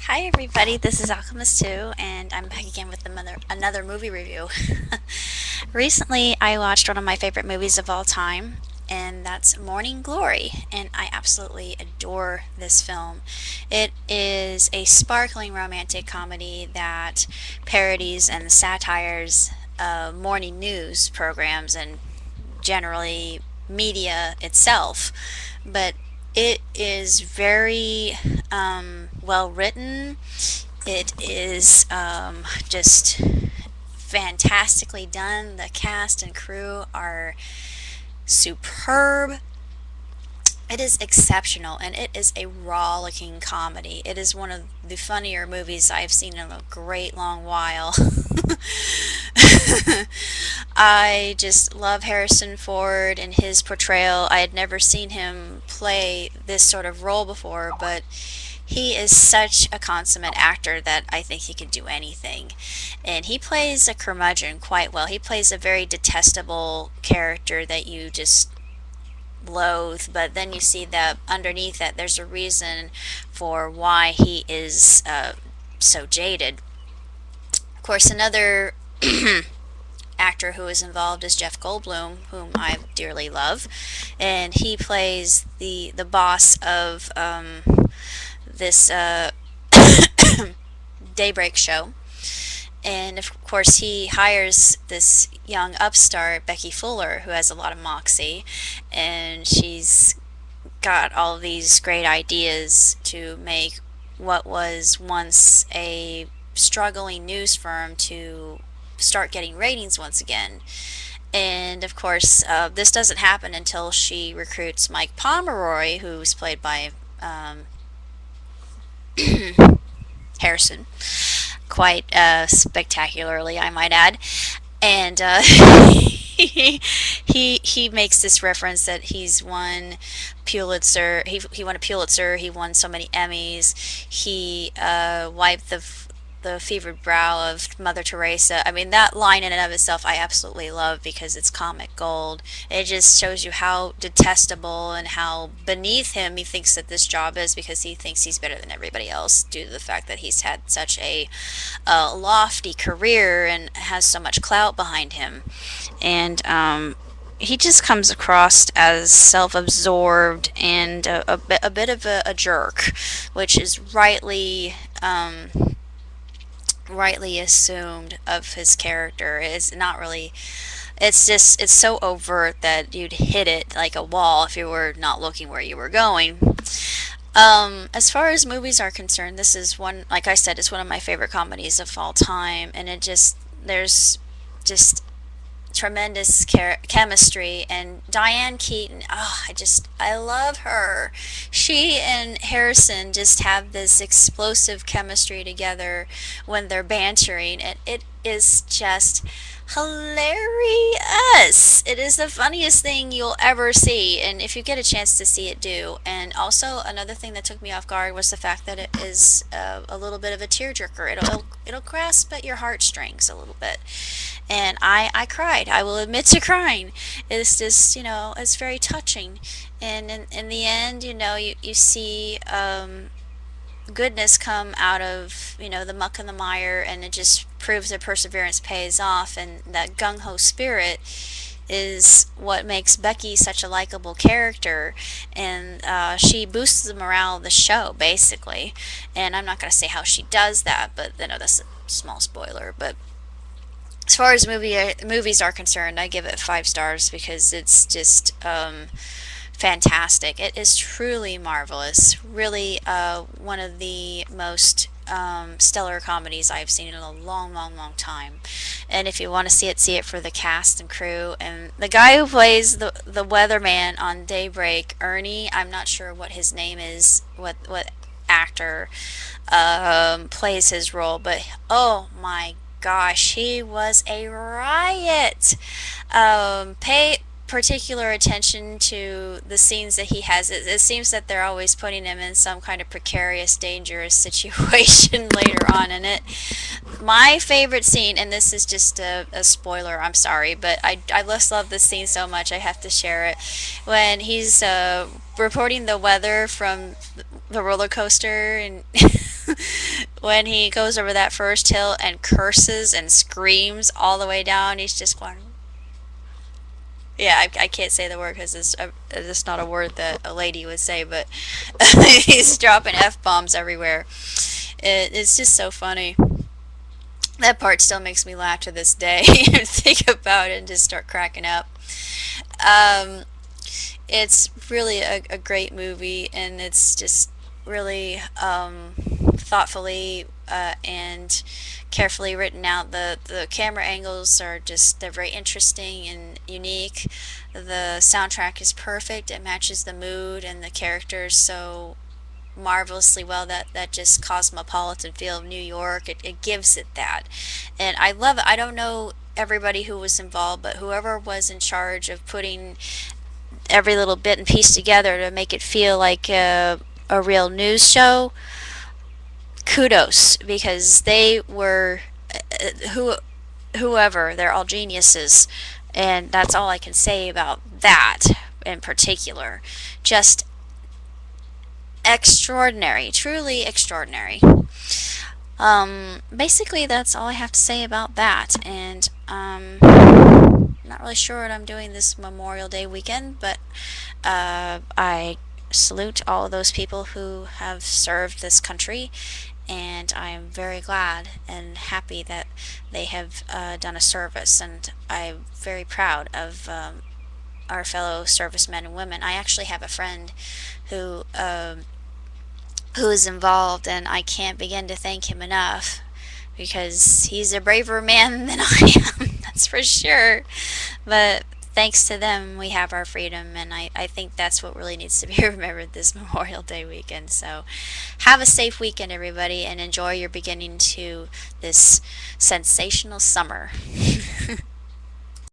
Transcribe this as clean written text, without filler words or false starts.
Hi everybody, this is Alchemist 2, and I'm back again with another movie review. Recently, I watched one of my favorite movies of all time, and that's Morning Glory, and I absolutely adore this film. It is a sparkling romantic comedy that parodies and satires morning news programs and generally media itself, but it is very well written. It is just fantastically done. The cast and crew are superb. It is exceptional, and it is a rollicking comedy. It is one of the funnier movies I've seen in a great long while. I just love Harrison Ford and his portrayal. I had never seen him play this sort of role before, but he is such a consummate actor that I think he could do anything. And he plays a curmudgeon quite well. He plays a very detestable character that you just loathe, but then you see that underneath that there's a reason for why he is so jaded. Of course, another actor who is involved is Jeff Goldblum, whom I dearly love, and he plays the boss of this daybreak show. And of course, he hires this young upstart, Becky Fuller, who has a lot of moxie, and she's got all these great ideas to make what was once a struggling news firm to start getting ratings once again. And of course, this doesn't happen until she recruits Mike Pomeroy, who's played by Harrison, quite spectacularly, I might add. And he makes this reference that he's won Pulitzer. He won a Pulitzer. He won so many Emmys. He wiped the fevered brow of Mother Teresa. I mean, that line in and of itself I absolutely love because it's comic gold. It just shows you how detestable and how beneath him he thinks that this job is because he thinks he's better than everybody else due to the fact that he's had such a lofty career and has so much clout behind him. And he just comes across as self-absorbed and a bit of a jerk, which is rightly assumed of his character. Is not really. It's just it's so overt that you'd hit it like a wall if you were not looking where you were going. As far as movies are concerned, this is one, like I said, it's one of my favorite comedies of all time, and there's just tremendous chemistry, and Diane Keaton, oh, I love her. She and Harrison just have this explosive chemistry together when they're bantering, and it is just hilarious. It is the funniest thing you'll ever see, and if you get a chance to see it, do. And also, another thing that took me off guard was the fact that it is a little bit of a tearjerker. It'll grasp at your heartstrings a little bit, and I cried. I will admit to crying. It's just, it's very touching. And in the end, you see goodness come out of, the muck and the mire, and it just proves that perseverance pays off, and that gung-ho spirit is what makes Becky such a likable character, and she boosts the morale of the show, basically. And I'm not going to say how she does that, but that's a small spoiler. But as far as movies are concerned, I give it 5 stars because it's just fantastic. It is truly marvelous. Really, one of the most stellar comedies I've seen in a long, long, long time. And if you want to see it for the cast and crew and the guy who plays the weatherman on Daybreak, Ernie. I'm not sure what his name is, what actor plays his role, but oh my gosh, he was a riot. Pay particular attention to the scenes that he has. It seems that they're always putting him in some kind of precarious, dangerous situation later on in it. My favorite scene, and this is just a spoiler, I'm sorry, but I just love this scene so much I have to share it. When he's reporting the weather from the roller coaster, and when he goes over that first hill and curses and screams all the way down. He's just going, yeah, I can't say the word because it's not a word that a lady would say, but he's dropping F-bombs everywhere. It's just so funny. That part still makes me laugh to this day. Think about it and just start cracking up. Um, it's really a great movie, and it's just really thoughtfully and carefully written out. The camera angles are just, they're very interesting and unique. The soundtrack is perfect. It matches the mood and the characters so marvelously well. That just cosmopolitan feel of New York, it gives it that, and I love it. I don't know everybody who was involved, but whoever was in charge of putting every little bit and piece together to make it feel like a real news show, kudos, because they were who whoever, they're all geniuses, and that's all I can say about that in particular. Just extraordinary, truly extraordinary. Basically, that's all I have to say about that. And not really sure what I'm doing this Memorial Day weekend, but I salute all of those people who have served this country, and I am very glad and happy that they have done a service, and I'm very proud of our fellow servicemen and women. I actually have a friend who who is involved, and I can't begin to thank him enough because he's a braver man than I am, that's for sure. But thanks to them, we have our freedom, and I think that's what really needs to be remembered this Memorial Day weekend. So have a safe weekend, everybody, and enjoy your beginning to this sensational summer.